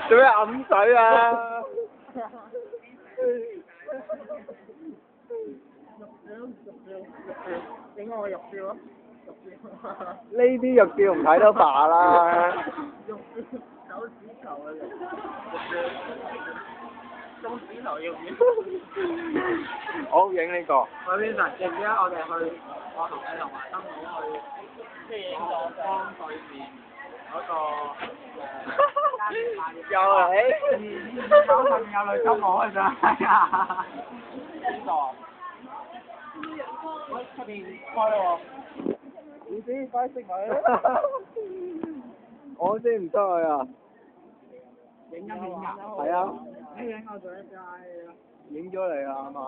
做咩揞水啊？影我入票啊！呢啲肉叫唔睇都罷啦。手指頭啊！中指頭要唔要？我影呢個。去邊陣？記唔記得我哋去？我同你同埋生佬去，即係影個江對面嗰個。又嚟。搞上面有女金我㗎咋？係啊。邊個？喂，出邊開喎。你知快識佢。我先唔出去啊！影㗎。係啊。你影我最街啊！影咗你啦，係嘛？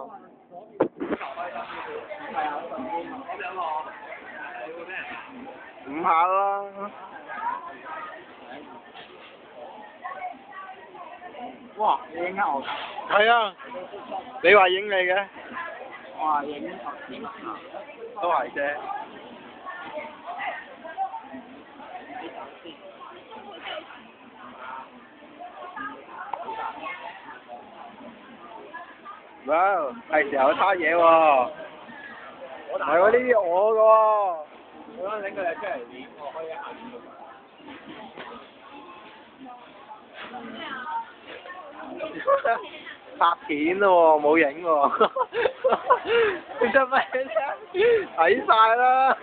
係啊，上邊咁樣喎。唔下啦。哇！你影緊我㗎？係啊。你話影你嘅？我話影都係啫。哇！係時候攤嘢喎，唔係喎，呢啲我嘅喎。我想整佢哋出嚟練，我可以一下練到佢。拍片咯喎，冇影喎。你做咩啫？睇晒啦。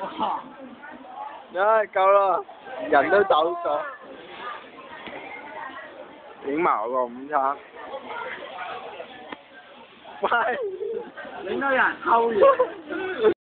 哇！唉，夠啦，人都走咗。影埋我個午餐。喂！影到有人偷嘢。